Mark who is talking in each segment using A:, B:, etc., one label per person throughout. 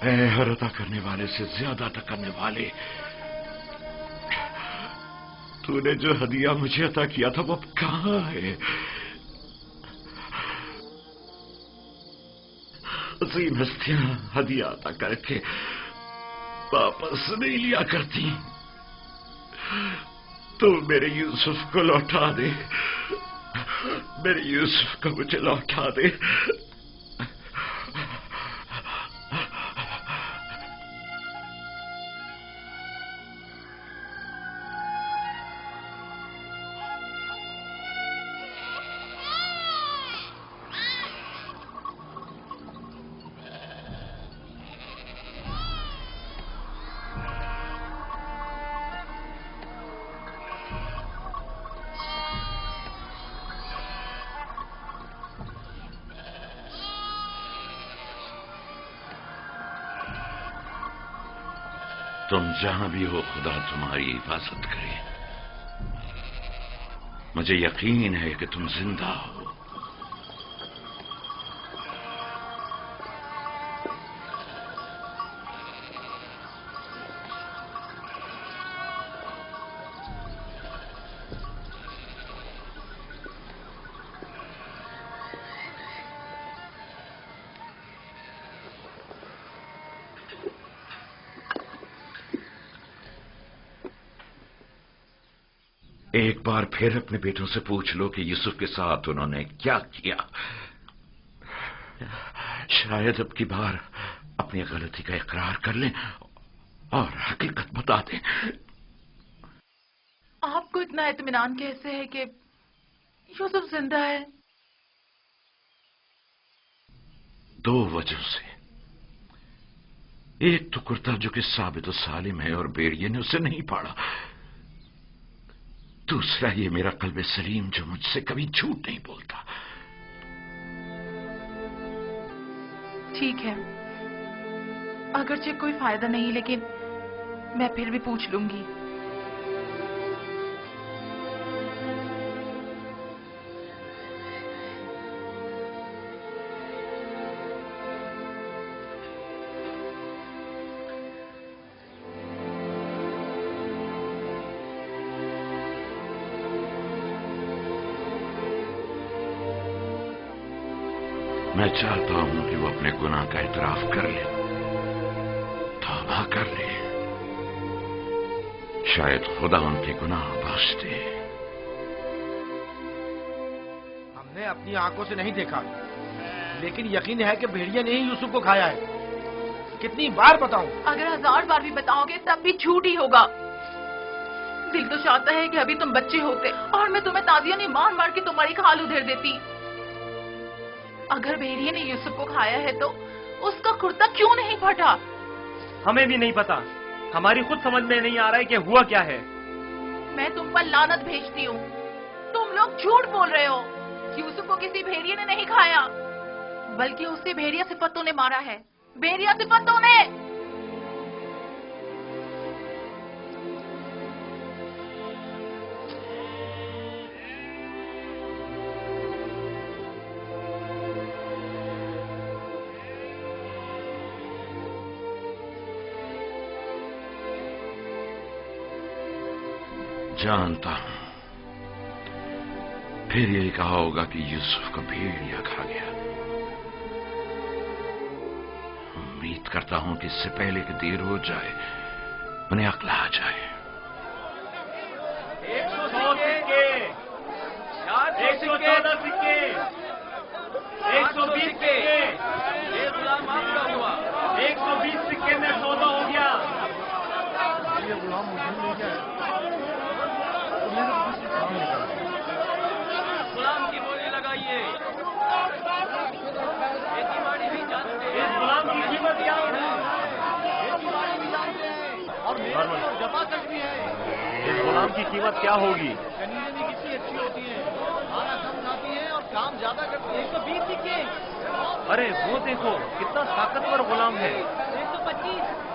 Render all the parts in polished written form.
A: اے ہر عطا کرنے والے سے زیادہ عطا کرنے والے، تو نے جو ہدیہ مجھے عطا کیا تھا وہ اب کہاں ہے؟ عظیم ہستیاں ہدیہ عطا کر کے واپس نہیں لیا کرتی، تو میرے یوسف کو لوٹا دے، میرے یوسف کو مجھے لوٹا دے۔ تم جہاں بھی ہو خدا تمہاری حفاظت کرے۔ مجھے یقین ہے کہ تم زندہ ہو۔ ایک بار پھر اپنے بیٹوں سے پوچھ لو کہ یوسف کے ساتھ انہوں نے کیا کیا۔ شاید اب کی بار اپنی غلطی کا اقرار کر لیں اور حقیقت بتا دیں۔
B: آپ کو اتنا اطمینان کیسے ہے کہ یوسف زندہ ہے؟
A: دو وجہ سے، ایک تو کرتا جو کہ ثابت و سالم ہے اور بیڑیے نے اسے نہیں پاڑا، دوسرا یہ میرا قلب سلیم جو مجھ سے کبھی جھوٹ نہیں بولتا۔
B: ٹھیک ہے، اگرچہ کوئی فائدہ نہیں لیکن میں پھر بھی پوچھ لوں گی۔
A: میں چاہتا ہوں کہ وہ اپنے گناہ کا اعتراف کر لے، توبہ کر لے، شاید خدا ان کے گناہ بخش دے۔
C: ہم نے اپنی آنکھوں سے نہیں دیکھا، لیکن یقین ہے کہ بھیڑیا نے ہی یوسف کو کھایا ہے۔ کتنی بار بتاؤں؟
B: اگر 1000 بار بھی بتاؤ گے تب بھی جھوٹ ہی ہوگا۔ دل تو چاہتا ہے کہ ابھی تم بچے ہوتے اور میں تمہیں تازیاں نہیں مار مار کے تمہاری کھال ادھیر دیتی۔ اگر بھیڑیے نے یوسف کو کھایا ہے تو اس کا کرتا کیوں نہیں پھٹا؟
D: ہمیں بھی نہیں پتا، ہماری خود سمجھ میں نہیں آ رہا ہے کہ ہوا کیا ہے۔
B: میں تم پر لعنت بھیجتی ہوں، تم لوگ جھوٹ بول رہے ہو۔ یوسف کو کسی بھیڑیے نے نہیں کھایا، بلکہ اسے بھیڑیا صفتوں نے مارا ہے، بھیڑیا صفتوں نے۔
A: جانتا ہوں پھر یہی کہا ہوگا کہ یوسف کو بھیڑیا کھا گیا۔ امید کرتا ہوں کہ اس سے پہلے کہ دیر ہو جائے انہیں عقل آ جائے۔
D: 100 سکے، 114 سکے، 120 سکے، 120 سکے میں سودا ہو گیا۔ غلام کی بولی لگائیے، اس غلام کی قیمت کیا ہے؟ اس غلام کی قیمت کیا ہوگی؟
C: کنیزیں بھی کتنی اچھی ہوتی ہیں، کھانا کم کھاتی ہیں اور کام زیادہ کرتی ہیں۔ 120 سکے۔
D: ارے وہ دیکھو کتنا طاقتور غلام ہے۔
C: 125۔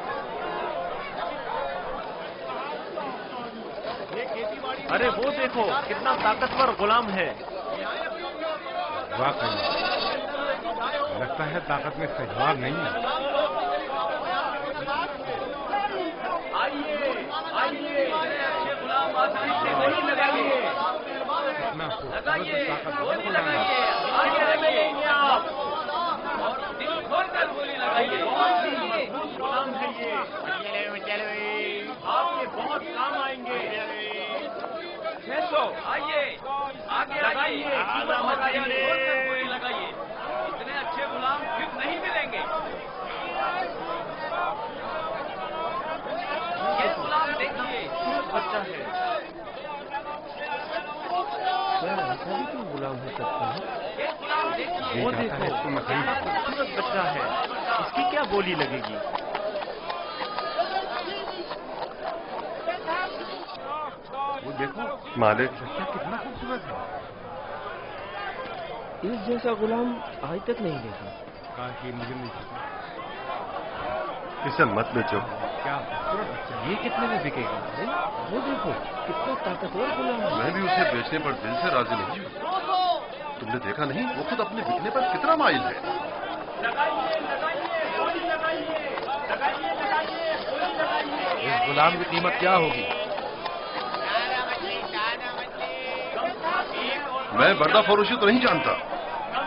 D: ارے وہ دیکھو کتنا طاقتور غلام ہے۔
E: واقعی لگتا ہے طاقت میں استحبار نہیں ہے۔
D: آپ کے بہت کام آئیں گے.
E: آئیے آگے لگائیے لگائیے. اتنے اچھے غلام پھر نہیں ملیں گے. یہ غلام دیکھیے
D: بچہ ہے.
C: غلام ہو سکتا ہے.
E: یہ غلام دیکھیے.
D: وہ دیکھو کتنا خوبصورت بچہ ہے. اس کی کیا بولی لگے گی؟
C: وہ دیکھو
F: مالک
C: بچہ کتنا خوبصورت ہے. اس جیسا غلام آج تک نہیں دیکھا. کافی مجھے نہیں پتا.
F: اسے مت بیچو.
C: کیا خوبصورت بچہ. یہ کتنے میں بکے گا؟ وہ دیکھو کتنا طاقتور غلام ہے.
F: میں بھی اسے بیچنے پر دل سے راضی نہیں ہوں. تم نے دیکھا نہیں وہ خود اپنے بکنے پر کتنا مائل ہے.
C: اس غلام کی قیمت کیا ہوگی؟
F: میں بردہ فروشی تو نہیں جانتا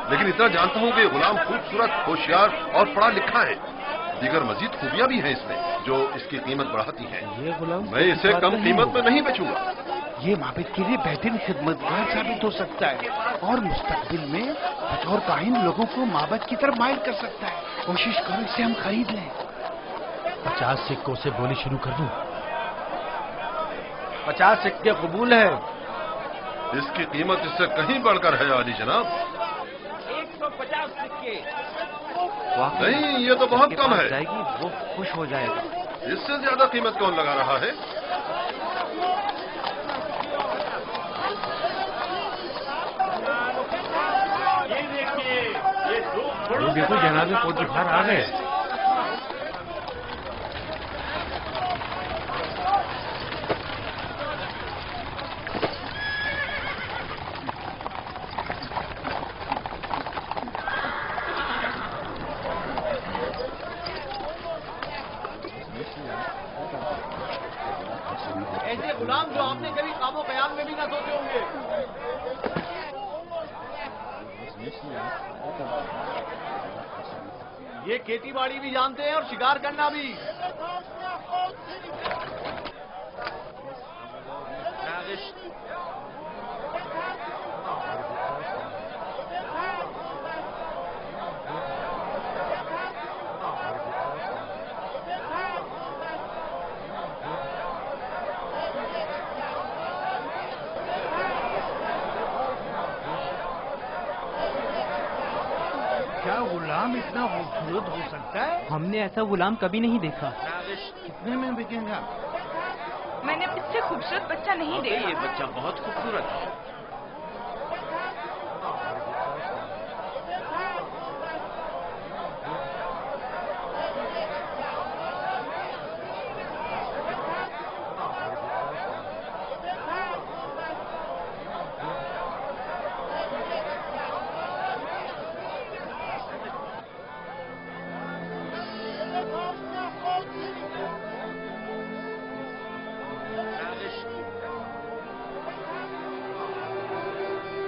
F: لیکن اتنا جانتا ہوں کہ غلام خوبصورت ہوشیار اور پڑھا لکھا ہے. دیگر مزید خوبیاں بھی ہیں اس میں جو اس کی قیمت بڑھاتی ہیں.
C: یہ غلام
F: میں اسے کم قیمت میں نہیں بیچوں گا.
G: یہ معبد کے لیے بہترین خدمتگار ثابت ہو سکتا ہے اور مستقبل میں بطور کاہن لوگوں کو معبد کی طرف مائل کر سکتا ہے. کوشش کرو اسے ہم خرید لیں.
C: 50 سکوں سے بولی شروع کر دوں. 50 سکے قبول ہے.
F: اس کی قیمت اس سے کہیں بڑھ کر ہے عالی جناب.
E: 150 سکے.
F: نہیں یہ تو بہت کم ہے.
C: جائے گی وہ خوش ہو جائے گا.
F: اس سے زیادہ قیمت کون لگا رہا ہے؟
D: یہ دیکھیے یہ دو
C: دیکھو جناب فوج بخار آ گئے.
E: ایسے غلام جو آپ نے کبھی خواب و خیال میں بھی نہ سوچے ہوں گے. یہ کھیتی باڑی بھی جانتے ہیں اور شکار کرنا بھی.
G: کیا غلام اتنا خوبصورت ہو سکتا ہے؟
H: ہم نے ایسا غلام کبھی نہیں دیکھا.
G: کتنے میں بکے گا؟
B: میں نے اس سے خوبصورت بچہ نہیں دیکھا.
E: یہ بچہ بہت خوبصورت ہے.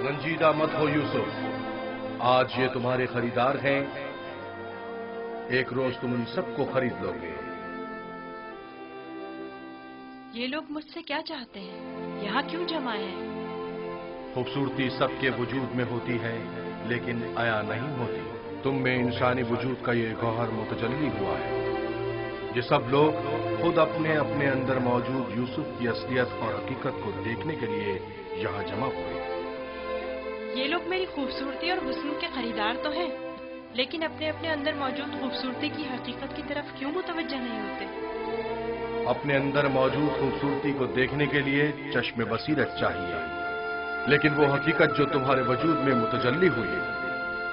I: رنجیدہ مت ہو یوسف. آج یہ تمہارے خریدار ہیں. ایک روز تم ان سب کو خرید لو گے.
J: یہ لوگ مجھ سے کیا چاہتے ہیں؟ یہاں کیوں جمع ہیں؟
I: خوبصورتی سب کے وجود میں ہوتی ہے لیکن عیا نہیں ہوتی. تم میں انسانی وجود کا یہ گوہر متجلی ہوا ہے. یہ سب لوگ خود اپنے اپنے اندر موجود یوسف کی اصلیت اور حقیقت کو دیکھنے کے لیے یہاں جمع ہوئے.
J: یہ لوگ میری خوبصورتی اور حسن کے خریدار تو ہیں لیکن اپنے اپنے اندر موجود خوبصورتی کی حقیقت کی طرف کیوں متوجہ نہیں ہوتے؟
I: اپنے اندر موجود خوبصورتی کو دیکھنے کے لیے چشم بصیرت چاہیے لیکن وہ حقیقت جو تمہارے وجود میں متجلی ہوئی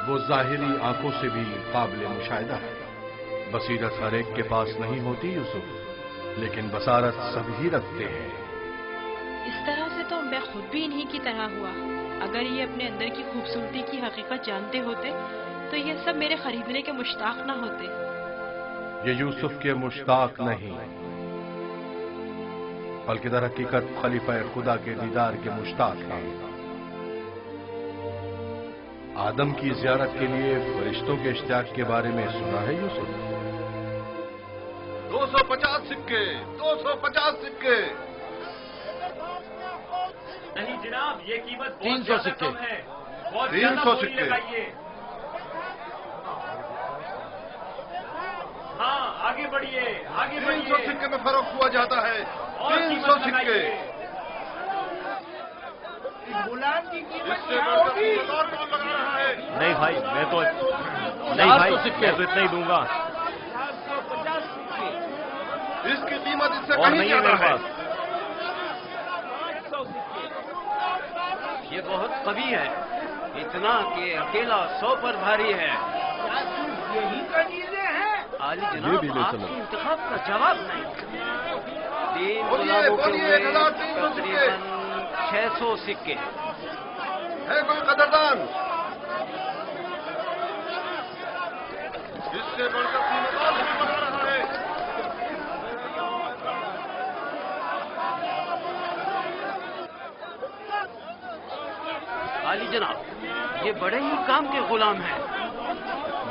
I: وہ ظاہری آنکھوں سے بھی قابل مشاہدہ ہے. بصیرت ہر ایک کے پاس نہیں ہوتی یوسف لیکن بصارت سبھی رکھتے ہیں.
J: اس طرح سے تو میں خود بھی انہی کی طرح ہوا. اگر یہ اپنے اندر کی خوبصورتی کی حقیقت جانتے ہوتے تو یہ سب میرے خریدنے کے مشتاق نہ ہوتے.
I: یہ یوسف کے مشتاق نہیں बल्कि दर हकीकत खलीफा खुदा के दीदार के मुश्ताक हैं। आदम की जियारत के लिए फरिश्तों के इश्तियाक के बारे में सुना है यूसुफ?
F: 250 सिक्के, 250 सिक्के।
D: नहीं जनाब, ये कीमत
C: 300 सिक्के
D: है। बहुत
F: 300 सिक्के।
D: हाँ, आगे बढ़िए, आगे
F: 300 सिक्के में फरोख्त हुआ जाता है। 300 सिक्के।
E: गुलाम की कीमत
F: इससे
E: क्या
F: बढ़कर
E: होगी?
F: कीमत और कौन लगा रहा है?
D: नहीं भाई, मैं तो नहीं भाई, मैं तो इतना ही दूंगा
E: 450 सिक्के।
F: इसकी कीमत इससे
D: और
F: कहीं
D: नहीं है
F: ज्यादा
D: मेरे
F: है।
D: पास।
E: 500 सिक्के।
K: ये बहुत कवि है, इतना कि अकेला 100 पर भारी है।
E: क्या सिर्फ यही कनीज़ें हैं?
K: आली
I: ये
K: जनाब,
I: भी ले चलो।
K: आपके इंतखाब का जवाब नहीं। 3
F: बोलिए,
K: गुलामों के
F: बोलिए,
K: हुए
F: 1300 सिक्के।
K: तकरीबन 600 सिक्के।
F: है कोई कदरदान? इससे बढ़कर कीमत और कौन लगा रहा है?
K: आली जनाब, ये बड़े ही काम के गुलाम हैं।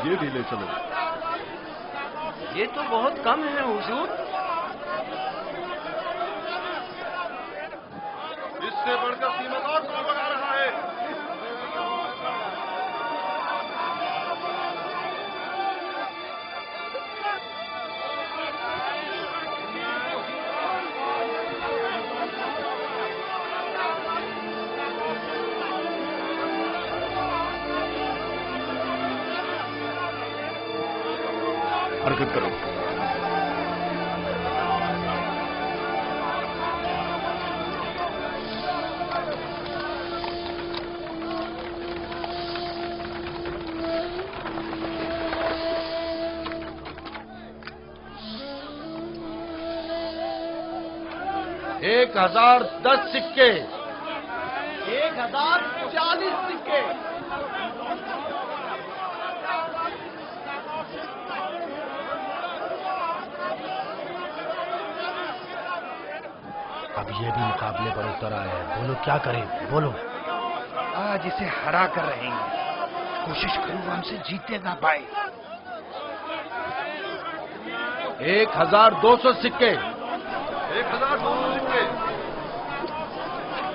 I: ये भी ले चलो।
K: ये तो बहुत कम है हुजूर।
F: इससे बढ़कर कीमत और कौन लगा रहा है?
I: हरकत करो।
C: एक 1010 सिक्के।
E: 1040 सिक्के।
C: अब ये भी मुकाबले पर उतर आया है। बोलो क्या करें, बोलो।
G: आज इसे हरा कर रहेंगे। कोशिश करूँ वो हमसे जीते ना पाए।
C: 1200 सिक्के।
F: 1200 सिक्के।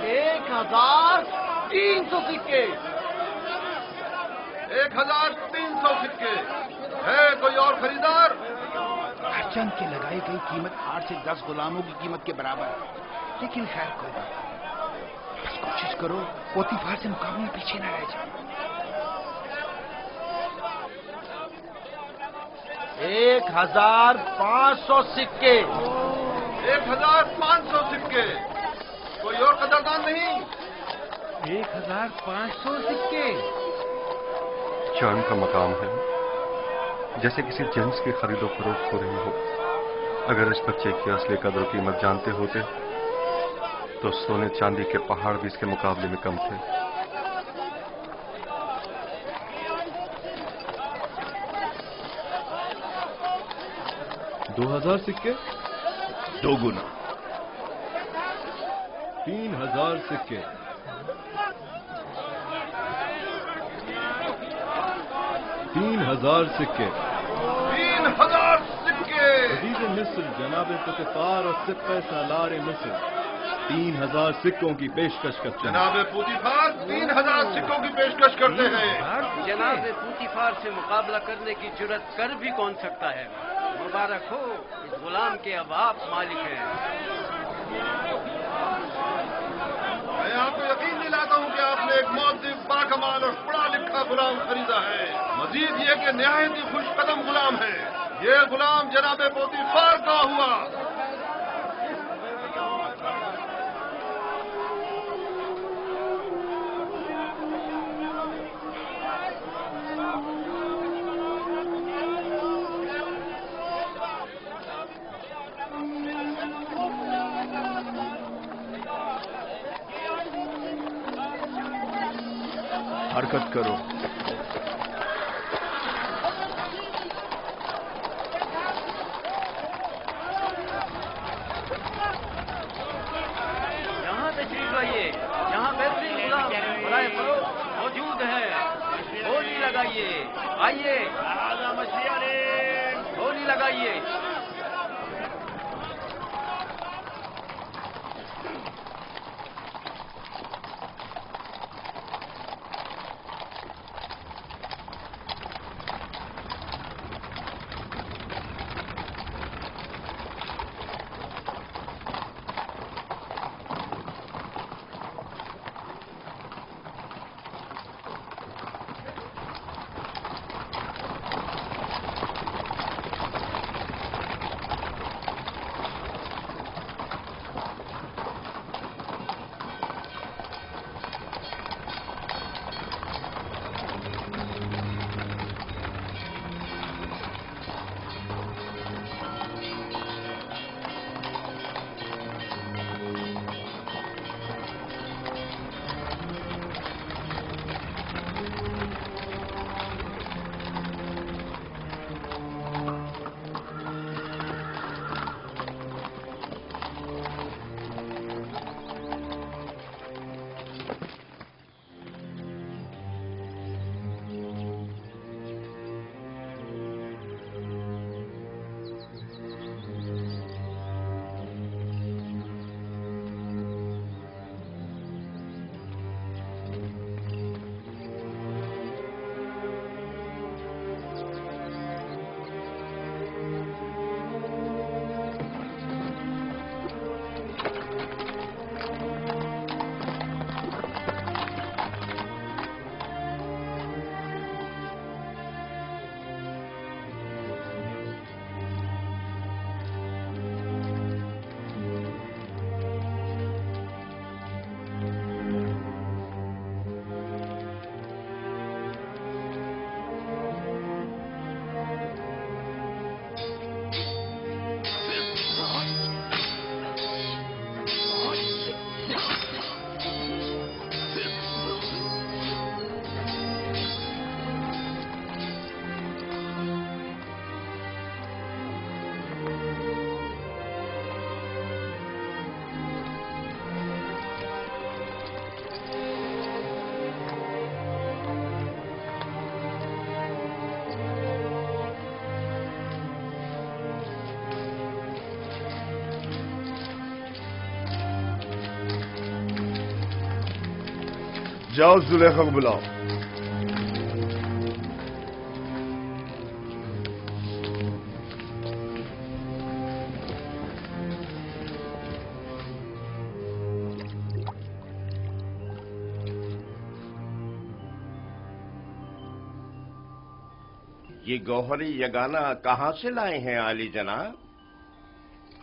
E: 1300 सिक्के।
F: 1300 सिक्के। है कोई और खरीदार?
G: हरचंद की लगाई गई कीमत 8 से 10 गुलामों की कीमत के बराबर है। लेकिन खैर कोई बात नहीं। बस कोशिश करो पोतीफार से मुकाबले में पीछे न रह जाए।
C: 1500 सिक्के।
F: 1500 सिक्के। कोई और कदरदान नहीं?
G: 1500 सिक्के।
L: चांद का मकाम है, जैसे किसी जिन्स की खरीदो फरोख्त हो रही हो। अगर इस बच्चे की असली कदर कीमत जानते होते तो सोने चांदी के पहाड़ भी इसके मुकाबले में कम थे।
I: $2000 सिक्के।
A: 2 गुना।
I: 3000 सिक्के। 3000 सिक्के।
F: 3000 सिक्के।
I: अजीज मिस्र जनाब पुतिफार और सिक्के सालार मिस्र 3000 सिक्कों की पेशकश करते हैं।
F: जनाब पुतिफार 3000 सिक्कों की पेशकश करते हैं।
K: जनाब पुतिफार से मुकाबला करने की जुर्रत कर भी कौन सकता है। मुबारक हो, इस गुलाम के अब आप मालिक हैं।
F: मैं आपको यकीन दिलाता हूं कि आपने एक मुअद्दिब, बाकमाल और पढ़ा लिखा गुलाम खरीदा है। मजीद ये कि निहायत ही खुशकदम गुलाम है। ये गुलाम जनाब पोतीफार का हुआ।
I: हरकत करो।
K: लगाइए।
F: جاؤ زلیخا کو بلاؤ۔
M: یہ گوہری یگانہ کہاں سے لائے ہیں عالی جناب؟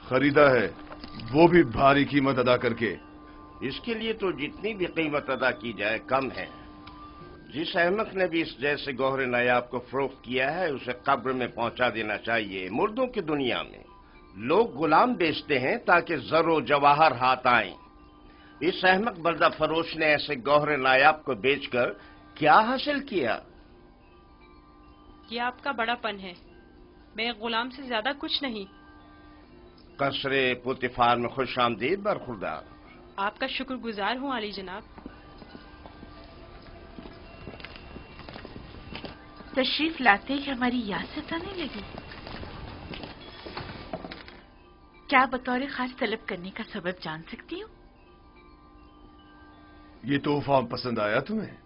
F: خریدا ہے، وہ بھی بھاری قیمت ادا کر کے۔
M: اس کے لیے تو جتنی بھی قیمت ادا کی جائے کم ہے۔ جس احمق نے بھی اس جیسے گوہر نایاب کو فروخت کیا ہے اسے قبر میں پہنچا دینا چاہیے۔ مردوں کی دنیا میں لوگ غلام بیچتے ہیں تاکہ زر و جواہر ہاتھ آئیں۔ اس احمق بردہ فروش نے ایسے گوہر نایاب کو بیچ کر کیا حاصل کیا؟
J: یہ آپ کا بڑا پن ہے، میں غلام سے زیادہ کچھ نہیں۔
M: قصر پوتیفار میں خوش آمدید برخوردار۔
J: آپ کا شکر گزار ہوں علی جناب۔
B: تشریف لاتے ہی ہماری یاد ستانے لگی۔ کیا بطور خاص طلب کرنے کا سبب جان سکتی ہوں؟
F: یہ تحفہ پسند آیا تمہیں؟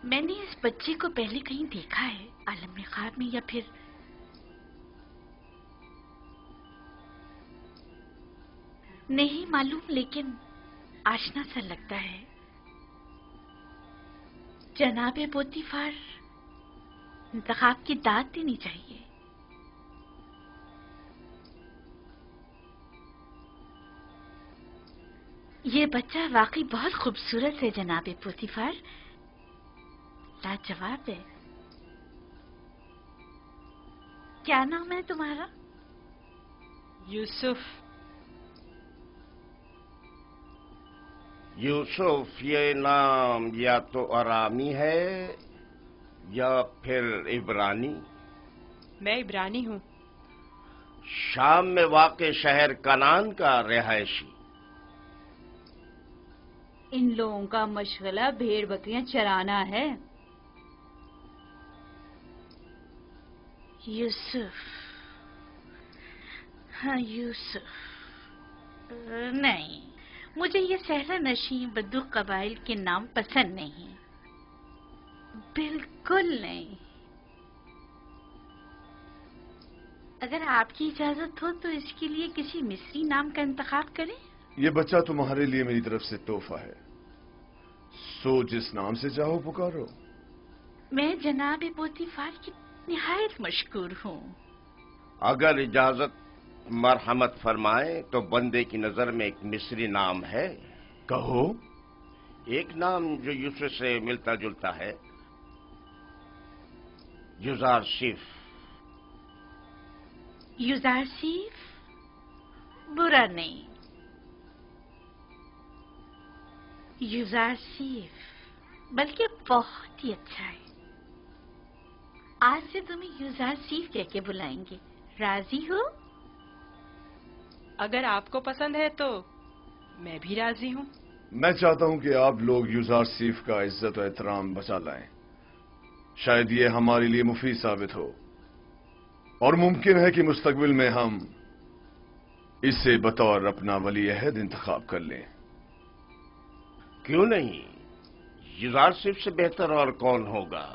B: میں نے اس بچے کو پہلے کہیں دیکھا ہے، عالم خواب میں یا پھر نہیں معلوم، لیکن آشنا سا لگتا ہے۔ جناب پوتیفار، انتخاب کی داد دینی چاہیے۔ یہ بچہ واقعی بہت خوبصورت ہے جناب پوتیفار، لاجواب ہے۔ کیا نام ہے تمہارا؟
J: یوسف۔
M: یوسف یہ نام یا تو آرامی ہے یا پھر عبرانی؟
J: میں عبرانی ہوں۔
M: شام میں واقع شہر کنعان کا رہائشی؟
N: ان لوگوں کا مشغلہ بھیڑ بکریاں چرانا ہے۔
O: یوسف، ہاں یوسف، نہیں، مجھے یہ صحرا نشین بدو قبائل کے نام پسند نہیں، بالکل نہیں۔ اگر آپ کی اجازت ہو تو اس کے لیے کسی مصری نام کا انتخاب کریں۔
F: یہ بچہ تمہارے لیے میری طرف سے تحفہ ہے، سو جس نام سے چاہو پکارو۔
O: میں جناب پوتیفار کی نہایت مشکور ہوں۔
M: اگر اجازت مرحمت فرمائیں تو بندے کی نظر میں ایک مصری نام ہے۔
F: کہو۔
M: ایک نام جو یوسف سے ملتا جلتا ہے، یوزارشیف۔
O: یوزارشیف برا نہیں، یوزارشیف بلکہ بہت ہی اچھا ہے۔ آج سے تمہیں یوزارشیف کہہ کے بلائیں گے، راضی ہو؟
J: اگر آپ کو پسند ہے تو میں بھی راضی ہوں۔
F: میں چاہتا ہوں کہ آپ لوگ یوزارشیف کا عزت و احترام بچا لائیں، شاید یہ ہمارے لیے مفید ثابت ہو، اور ممکن ہے کہ مستقبل میں ہم اسے بطور اپنا ولی عہد انتخاب کر لیں۔
M: کیوں نہیں؟ یوزارشیف سے بہتر اور کون ہوگا؟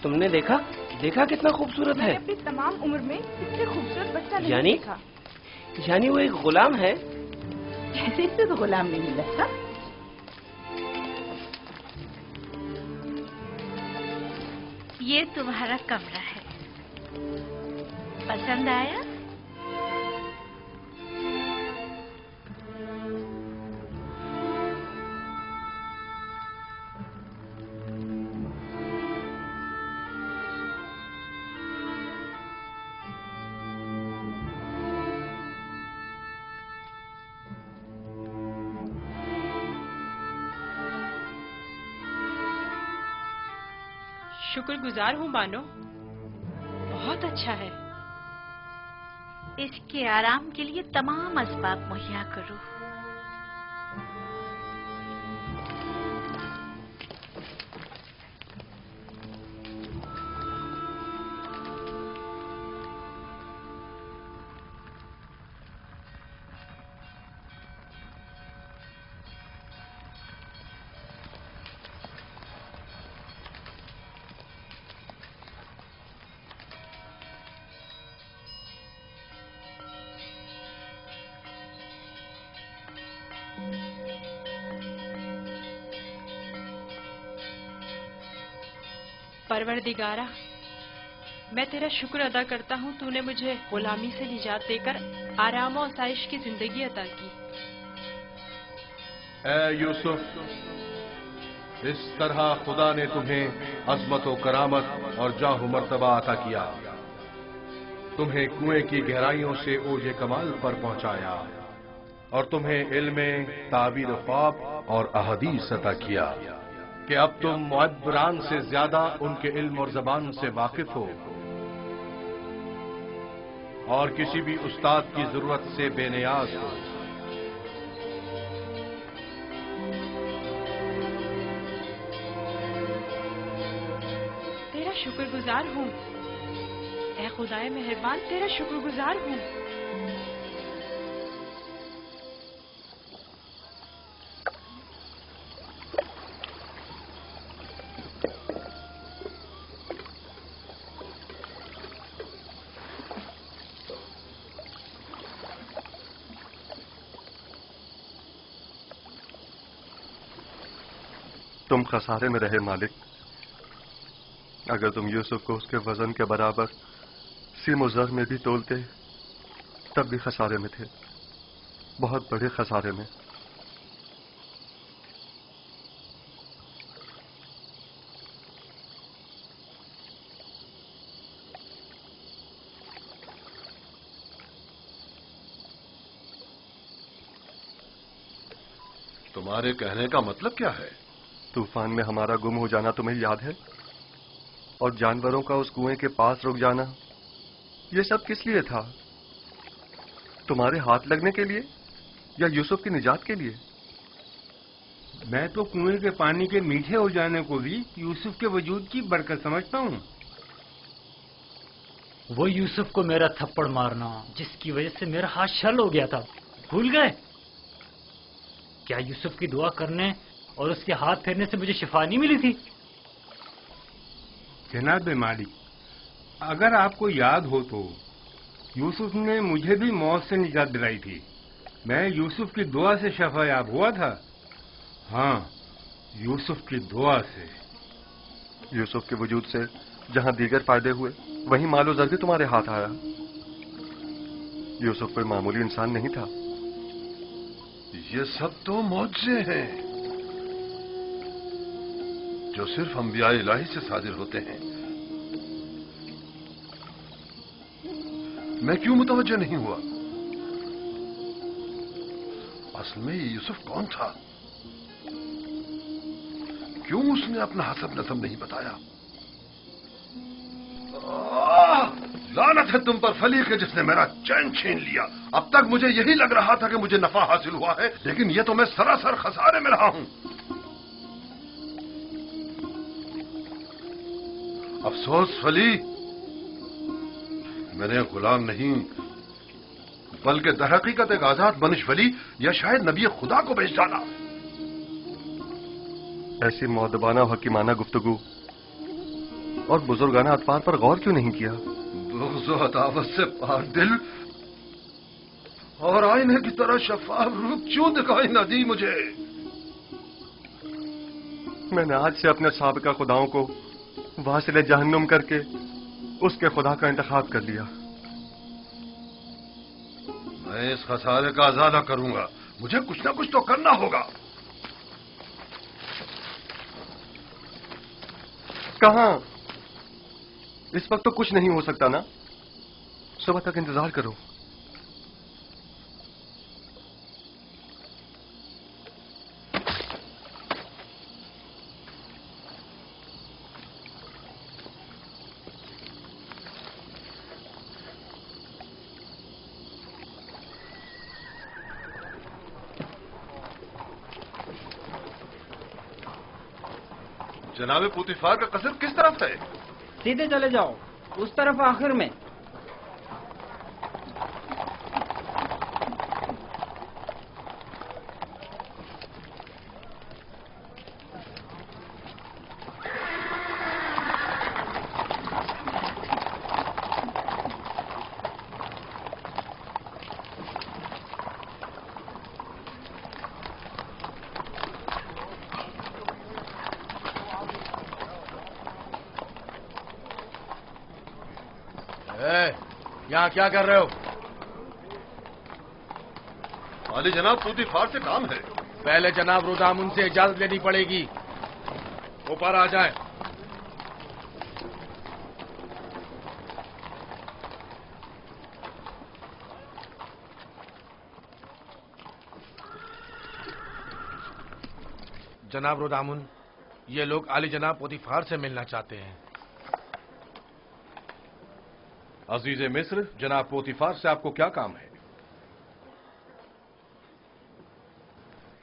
P: تم نے دیکھا کتنا خوبصورت ہے؟
B: میں نے اپنی تمام عمر میں اس سے خوبصورت بچہ نہیں
P: یعنی
B: دیکھا۔
P: یعنی وہ ایک غلام ہے؟
B: جیسے اس سے تو غلام نہیں لگتا۔
O: یہ تمہارا کمرہ ہے، پسند آیا؟
J: شکر گزار ہوں بانو، بہت اچھا ہے۔
O: اس کے آرام کے لیے تمام اسباب مہیا کرو۔
J: پروردگارہ، میں تیرا شکر ادا کرتا ہوں، تو نے مجھے غلامی سے نجات دے کر آرام و آسائش کی زندگی عطا کی۔
I: اے یوسف، اس طرح خدا نے تمہیں عظمت و کرامت اور جاہ و مرتبہ عطا کیا، تمہیں کنویں کی گہرائیوں سے اوج کمال پر پہنچایا، اور تمہیں علم تعبیر خواب اور احادیث عطا کیا کہ اب تم معبران سے زیادہ ان کے علم اور زبان سے واقف ہو، اور کسی بھی استاد کی ضرورت سے بے نیاز ہو۔
J: تیرا شکر گزار ہوں، اے خدائے مہربان، تیرا شکر گزار ہوں۔
L: تم خسارے میں رہے مالک، اگر تم یوسف کو اس کے وزن کے برابر سیم و زر میں بھی تولتے تب بھی خسارے میں تھے، بہت بڑے خسارے میں۔
I: तुम्हारे कहने का मतलब क्या है?
L: तूफान में हमारा गुम हो जाना तुम्हें याद है? और जानवरों का उस कुएं के पास रुक जाना, ये सब किस लिए था? तुम्हारे हाथ लगने के लिए या यूसुफ की निजात के लिए?
Q: मैं तो कुएं के पानी के मीठे हो जाने को भी यूसुफ के वजूद की बरकत समझता हूँ।
H: वो यूसुफ को मेरा थप्पड़ मारना, जिसकी वजह से मेरा हाथ छल हो गया था, भूल गए? क्या यूसुफ की दुआ करने और उसके हाथ फेरने से मुझे शिफा नहीं मिली थी?
Q: जनाब मालिक, अगर आपको याद हो तो यूसुफ ने मुझे भी मौत से निजात दिलाई थी। मैं यूसुफ की दुआ से शफायाब हुआ था। हाँ, यूसुफ की दुआ से।
L: यूसुफ के वजूद से जहां दीगर फायदे हुए, वहीं मालो ज़र भी तुम्हारे हाथ आया। यूसुफ कोई मामूली इंसान नहीं था।
I: ये सब तो मौजज़े हैं जो सिर्फ अंबिया इलाही से सादिर होते हैं। मैं क्यों मुतवज्जो नहीं हुआ? असल में ये यूसुफ कौन था? क्यों उसने अपना हसब नसब नहीं बताया? लानत है तुम पर फली के जिसने मेरा चैन छीन लिया। अब तक मुझे यही लग रहा था कि मुझे नफा हासिल हुआ है, लेकिन यह तो मैं सरासर खसारे में रहा हूं। अफसोस फली, मैंने गुलाम नहीं बल्कि दरहकीकत एक आजाद बनिशवली या शायद नबी खुदा को बेच डाला।
L: ऐसी मौदबाना हकीमाना गुफ्तगू और बुजुर्गाना अतवार पर गौर क्यों नहीं किया?
I: बुग़्ज़ व अदावत से पार दिल और आईने की तरह शफाफ रूप क्यों दिखाई न दी मुझे?
L: मैंने आज से अपने साबिका खुदाओं को वासिले जहन्नुम करके उसके खुदा का इंतखाब कर लिया।
I: मैं इस खसारे का अज़ाला करूंगा। मुझे कुछ ना कुछ तो करना होगा।
L: कहां? इस वक्त तो कुछ नहीं हो सकता ना। सुबह तक इंतजार करो।
I: जनाबे पुतिफार का कसर किस तरफ है?
P: सीधे चले जाओ, उस तरफ आखिर में।
C: यहाँ क्या कर रहे हो?
I: वाली जनाब, पुतिफार से काम है।
C: पहले जनाब रुदामुन से इजाजत लेनी पड़ेगी। ऊपर आ जाए। जनाब रुदामुन, ये लोग आली जनाब पुतिफार से मिलना चाहते हैं।
I: अजीज मिस्र, जनाब पोतीफार से आपको क्या काम है?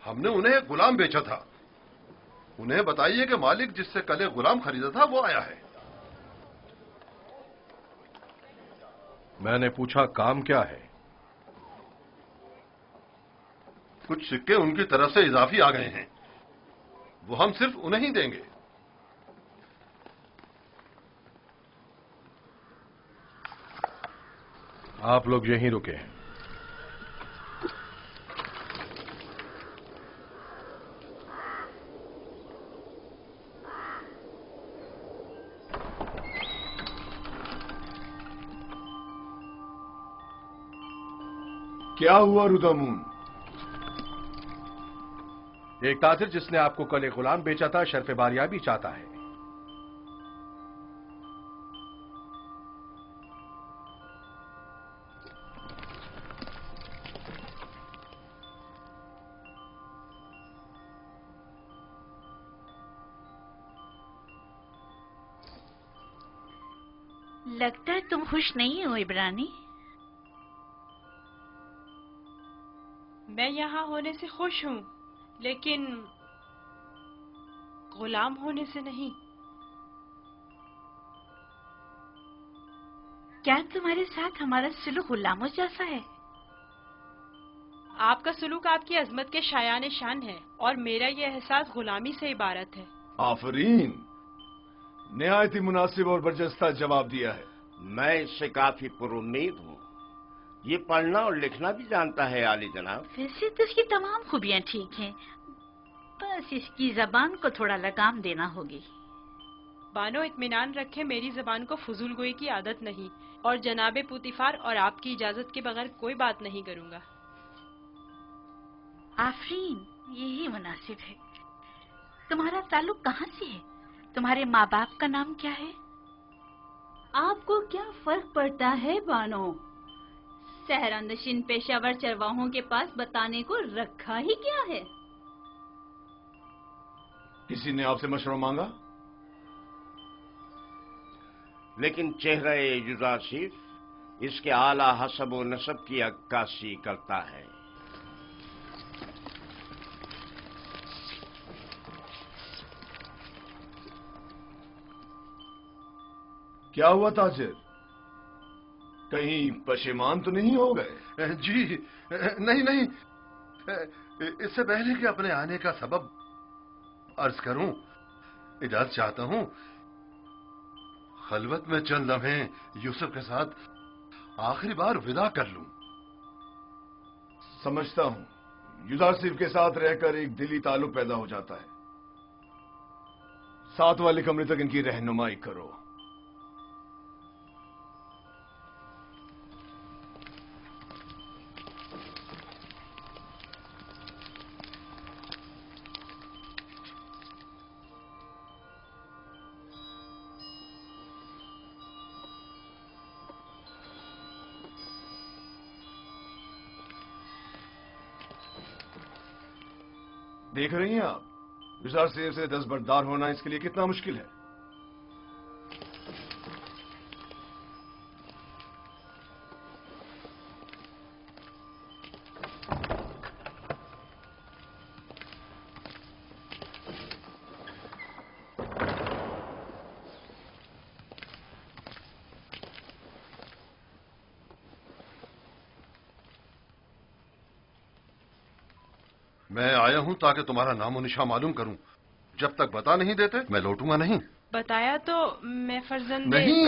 I: हमने उन्हें गुलाम बेचा था। उन्हें बताइए कि मालिक जिससे कल एक गुलाम खरीदा था वो आया है। मैंने पूछा काम क्या है? कुछ सिक्के उनकी तरफ से इजाफी आ गए हैं, वो हम सिर्फ उन्हें ही देंगे। आप लोग यहीं रुके।
F: क्या हुआ रुदामुन?
I: एक ताजिर जिसने आपको कल एक गुलाम बेचा था शर्फ बारियाबी चाहता है।
O: लगता है तुम खुश नहीं हो इब्रानी।
J: मैं यहाँ होने से खुश हूँ, लेकिन गुलाम होने से नहीं।
O: क्या तुम्हारे साथ हमारा सलूक गुलामों जैसा है?
J: आपका सलूक आपकी अजमत के शायान शान है और मेरा ये एहसास गुलामी से इबारत है।
F: आफरीन, निहायत ही मुनासिब और बरजस्ता जवाब दिया है।
M: मैं इससे काफी पुरुम्मीद हूँ। ये पढ़ना और लिखना भी जानता है आली जनाब।
O: वैसे तो इसकी तमाम खूबियाँ ठीक हैं, बस इसकी जबान को थोड़ा लगाम देना होगी।
J: बानो इत्मीनान रखे, मेरी जबान को फजूल गोई की आदत नहीं और जनाबे पुतिफार और आपकी इजाजत के बगैर कोई बात नहीं करूँगा।
O: आफरीन, यही मुनासिब है। तुम्हारा ताल्लुक कहाँ से है? तुम्हारे माँ बाप का नाम क्या है?
N: आपको क्या फर्क पड़ता है बानो? सहरानशीन पेशावर चरवाहों के पास बताने को रखा ही क्या है?
F: किसी ने आपसे मशवरा मांगा?
M: लेकिन चेहरा युजारशिफ इसके आला हसब व नसब की अक्कासी करता है।
F: क्या हुआ ताजिर, कहीं पशेमान तो नहीं हो गए?
I: जी नहीं नहीं, इससे पहले कि अपने आने का सबब अर्ज करूं, इजाजत चाहता हूं खलवत में चंद लम्हे यूसुफ के साथ आखिरी बार विदा कर लूं।
F: समझता हूं, युजारशिफ के साथ रहकर एक दिली ताल्लुक पैदा हो जाता है। साथ वाले कमरे तक इनकी रहनुमाई करो। देख रही हैं आप, युजारशिफ से दस्तबरदार होना इसके लिए कितना मुश्किल है।
I: मैं आया हूं ताकि तुम्हारा नामो निशान मालूम करूं। जब तक बता नहीं देते मैं लौटूंगा नहीं।
J: बताया तो मैं फर्जंदे
I: नहीं,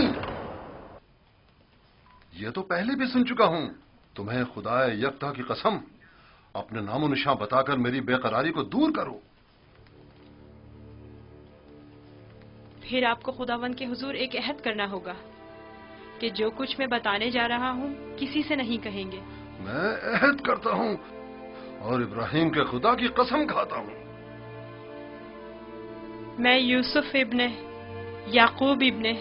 I: ये तो पहले भी सुन चुका हूं। तुम्हें खुदाए यकता की कसम, अपने नामो निशान बताकर मेरी बेकरारी को दूर करो।
J: फिर आपको खुदावंद के हुजूर एक अहद करना होगा कि जो कुछ मैं बताने जा रहा हूँ किसी से नहीं कहेंगे।
I: मैं अहद करता हूं और इब्राहिम के खुदा की कसम खाता हूं।
J: मैं यूसुफ इब्ने याकूब इब्ने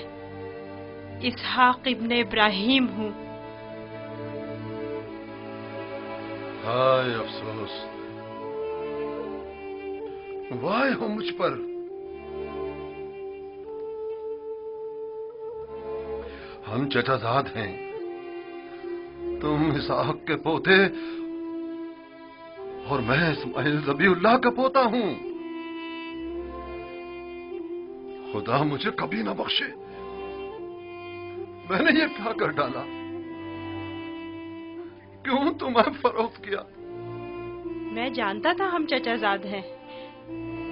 J: इसहाक इब्ने इब्राहिम हूँ।
I: हाय अफसोस, वाह हो मुझ पर। हम चचाजाद हैं, तुम इसहाक के पोते और मैं इस्माइल ज़बीउल्लाह का पोता हूं। खुदा मुझे कभी ना बख्शे, मैंने ये क्या कर डाला? क्यों तुम्हें फरोख्त किया?
J: मैं जानता था हम चचाजाद हैं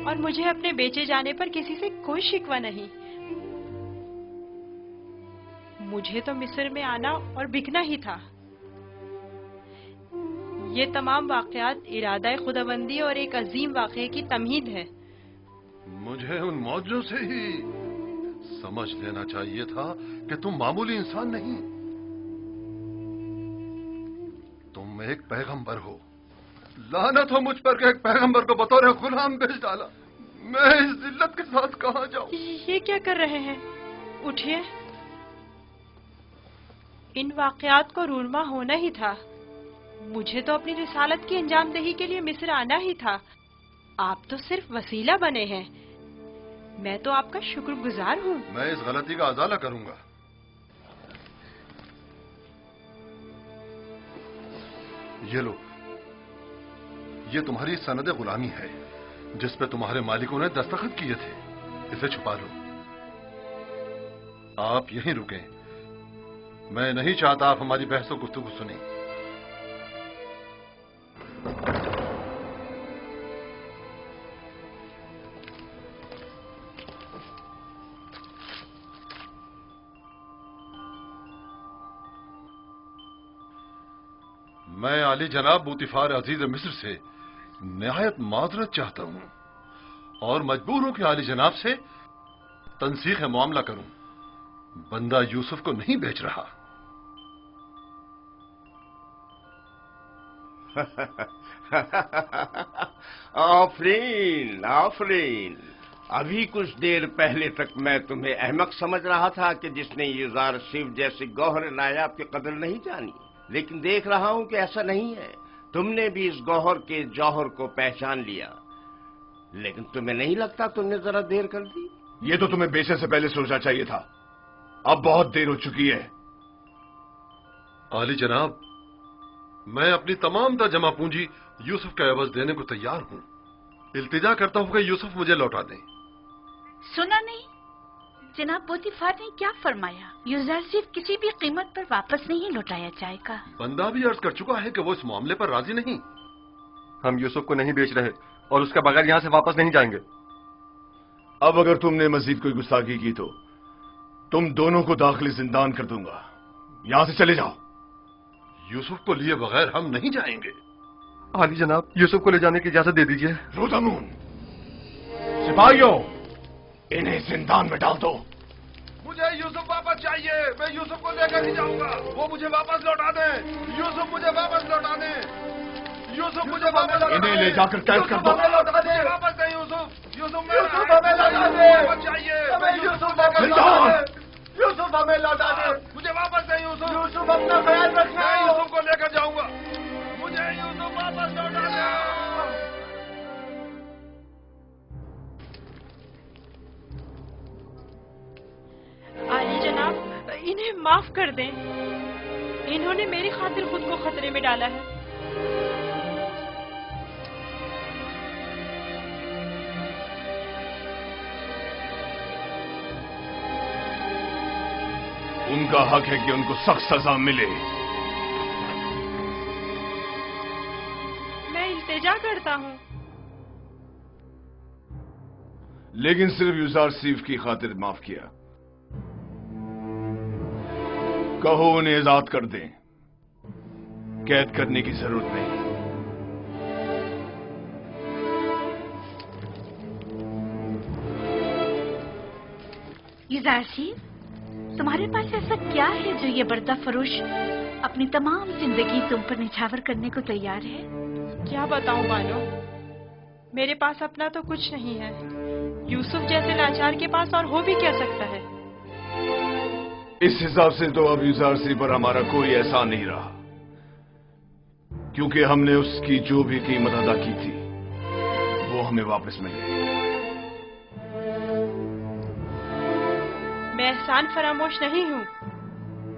J: और मुझे अपने बेचे जाने पर किसी से कोई शिकवा नहीं। मुझे तो मिस्र में आना और बिकना ही था। ये तमाम वाकयात इरादा खुदाबंदी और एक अजीम वाक़े की तमहीद है।
I: मुझे उन मौजों से ही समझ लेना चाहिए था कि तुम मामूली इंसान नहीं, तुम एक पैगंबर हो। लानत हो मुझ पर कि एक पैगंबर को बतौर गुलाम भेज डाला। मैं इस जिल्लत के साथ कहां जाऊं?
J: ये क्या कर रहे हैं? उठिए। इन वाकयात को रूनमा होना ही था। मुझे तो अपनी रिसालत की अंजामदही के लिए मिस्र आना ही था। आप तो सिर्फ वसीला बने हैं। मैं तो आपका शुक्रगुजार हूँ।
I: मैं इस गलती का अजाला करूंगा। ये लो, ये तुम्हारी सनद गुलामी है जिस पे तुम्हारे मालिकों ने दस्तखत किए थे। इसे छुपा लो। आप यहीं रुकें, मैं नहीं चाहता आप हमारी बहस और गुफ्तगू सुनें। मैं आली जनाब बूतिफार अजीज मिस्र से निहायत माजरत चाहता हूं और मजबूर हूं कि आली जनाब से तनसीख मामला करूं। बंदा यूसुफ को नहीं बेच रहा।
M: आफरीन आफरीन, अभी कुछ देर पहले तक मैं तुम्हें अहमक समझ रहा था कि जिसने युजार सिर्फ जैसे गौहर नायाब की कदर नहीं जानी, लेकिन देख रहा हूं कि ऐसा नहीं है। तुमने भी इस गौहर के जौहर को पहचान लिया, लेकिन तुम्हें नहीं लगता तुमने जरा देर कर दी?
F: ये तो तुम्हें बेचने से पहले सोचना चाहिए था। अब बहुत देर हो चुकी है।
I: आली जनाब, मैं अपनी तमाम तर जमा पूंजी यूसुफ का एवज देने को तैयार हूं। इल्तिजा करता हूं कि यूसुफ मुझे लौटा दें।
O: सुना नहीं जनाब पोतीफार ने क्या फरमाया? यूसुफ सिर्फ किसी भी कीमत पर वापस नहीं लौटाया जाएगा।
I: बंदा भी अर्ज कर चुका है कि वो इस मामले पर राजी नहीं।
L: हम यूसुफ को नहीं बेच रहे और उसके बगैर यहां से वापस नहीं जाएंगे।
F: अब अगर तुमने मजीद कोई गुस्ताखी की तो तुम दोनों को दाखिली जिंदान कर दूंगा। यहां से चले जाओ।
I: यूसुफ को लिए बगैर हम नहीं जाएंगे।
L: आली जनाब, यूसुफ को ले जाने की इजाजत दे दीजिए।
F: रोदामून, सिपाहियों, इन्हें जिंदान में डाल दो।
R: मुझे यूसुफ वापस चाहिए। मैं यूसुफ को लेकर ही जाऊंगा। वो मुझे वापस लौटा दे। यूसुफ मुझे वापस लौटा दे। यूसुफ मुझे वापस लौटा दे।
F: इन्हें ले जाकर कैद कर दो।
R: लौटा दे। वापस दे यूसुफ। यूसुफ हमें लौटा दे। वापस चाहिए। हमें यूसुफ वापस लौटा दे। यूसुफ हमें लौटा दे। मुझे वापस दे यूसुफ। यूसुफ अपना ख्याल रखना। मैं यूसुफ को लेकर जाऊंगा। मुझे यूसुफ वापस लौटा दे।
J: आली जनाब, इन्हें माफ कर दें। इन्होंने मेरी खातिर खुद को खतरे में डाला है।
F: उनका हक है कि उनको सख्त सजा मिले।
J: मैं इल्तिजा करता हूँ,
F: लेकिन सिर्फ युजार सीफ की खातिर माफ किया। कहो उन्हें आजाद कर दें। कैद करने की जरूरत नहीं।
O: युजार सीफ, तुम्हारे पास ऐसा क्या है जो ये बर्दा फरोश अपनी तमाम जिंदगी तुम पर निछावर करने को तैयार है?
J: क्या बताऊं बानो, मेरे पास अपना तो कुछ नहीं है। यूसुफ जैसे लाचार के पास और हो भी क्या सकता है?
F: इस हिसाब से तो अब युजार सीफ पर हमारा कोई एहसान नहीं रहा, क्योंकि हमने उसकी जो भी कीमत अदा की थी वो हमें वापस मिल गई।
J: मैं एहसान फरामोश नहीं हूँ।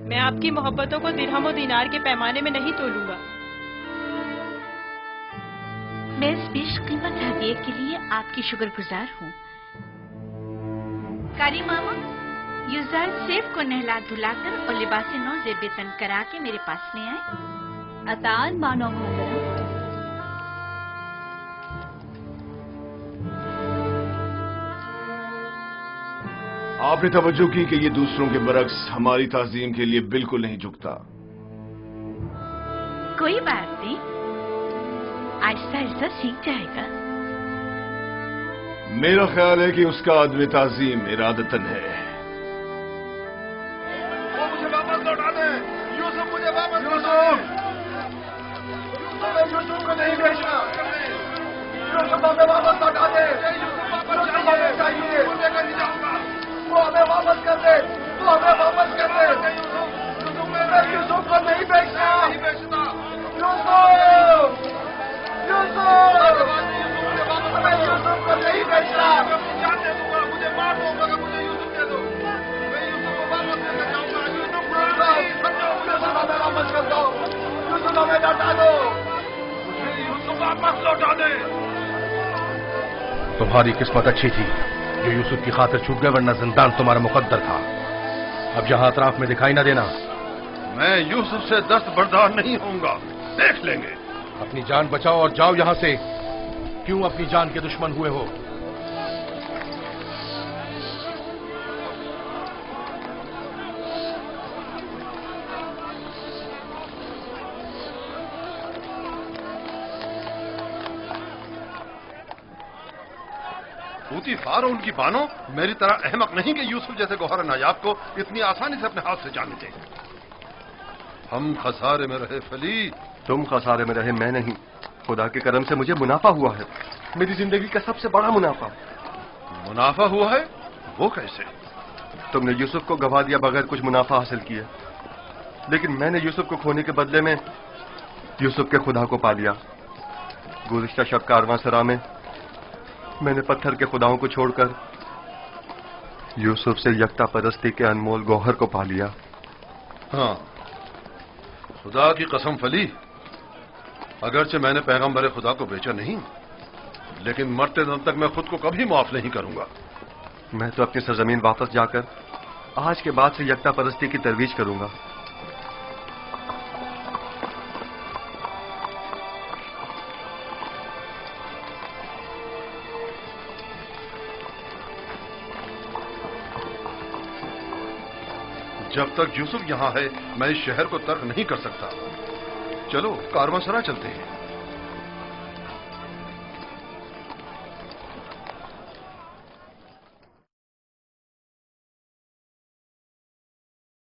J: मैं आपकी मोहब्बतों को दिरहम और दीनार के पैमाने में नहीं तोलूंगा।
O: मैं इस पेश कीमत हदिये के लिए आपकी शुक्रगुजार हूँ। कारी मामा, युजार सेफ को नहला धुलाकर और लिबास नौ जेब तन करा के मेरे पास ले आए।
N: अतान मानो मोहतरम।
F: आपने तवज्जो की कि ये दूसरों के बरक्स हमारी ताजीम के लिए बिल्कुल नहीं झुकता।
O: कोई बात नहीं, आहिस्ता आहिस्ता सीख जाएगा।
F: मेरा ख्याल है कि उसका अदब ताजीम इरादतन है।
R: वो मुझे वापस लौटा दे। यूसुफ मुझे वापस लौटा दे। यूसुफ को नहीं बेचना। यूसुफ हमें वापस लौटा दे। यूसुफ वापस चाहिए। वो लेकर ही जाऊंगा। वो हमें वापस कर दे। वो हमें वापस कर दे। यूसुफ को नहीं बेचना। नहीं बेचना। यूसुफ, यूसुफ, हमें यूसुफ को नहीं बेचना। मैं जान दे दूंगा। मुझे मार दो मगर मुझे यूसुफ दे दो। मैं यूसुफ को वापस लेकर जाऊंगा। यूसुफ हमें वापस कर दो। यूसुफ हमें लौटा दो।
F: वापस लौटा दे।
I: तुम्हारी किस्मत अच्छी थी जो यूसुफ की खातिर छूट गए, वरना जिंदान तुम्हारा मुकद्दर था। अब यहां अतराफ में दिखाई ना देना।
F: मैं यूसुफ से दस्त बर्दार नहीं होऊंगा, देख लेंगे।
I: अपनी जान बचाओ और जाओ यहां से। क्यों अपनी जान के दुश्मन हुए हो?
F: पूतीफार और उनकी बानों मेरी तरह अहमक नहीं कि यूसुफ जैसे गौहर नायाब को इतनी आसानी से अपने हाथ से जाने दें। हम खसारे में रहे फली।
L: तुम खसारे में रहे, मैं नहीं। खुदा के करम से मुझे मुनाफा हुआ है, मेरी जिंदगी का सबसे बड़ा मुनाफा।
F: मुनाफा हुआ है? वो कैसे?
L: तुमने यूसुफ को गवा दिया बगैर कुछ मुनाफा हासिल किया, लेकिन मैंने यूसुफ को खोने के बदले में यूसुफ के खुदा को पा लिया। गुज़िश्ता शब कारवांसरा में मैंने पत्थर के खुदाओं को छोड़कर यूसुफ से यकता परस्ती के अनमोल गौहर को पा लिया।
F: हाँ, खुदा की कसम फली, अगरचे मैंने पैगंबर खुदा को बेचा नहीं, लेकिन मरते दम तक मैं खुद को कभी माफ नहीं करूंगा।
L: मैं तो अपनी सरजमीन वापस जाकर आज के बाद से यकता परस्ती की तरवीज करूंगा।
F: जब तक यूसुफ यहां है मैं इस शहर को तर्क नहीं कर सकता। चलो कारवांसरा चलते हैं।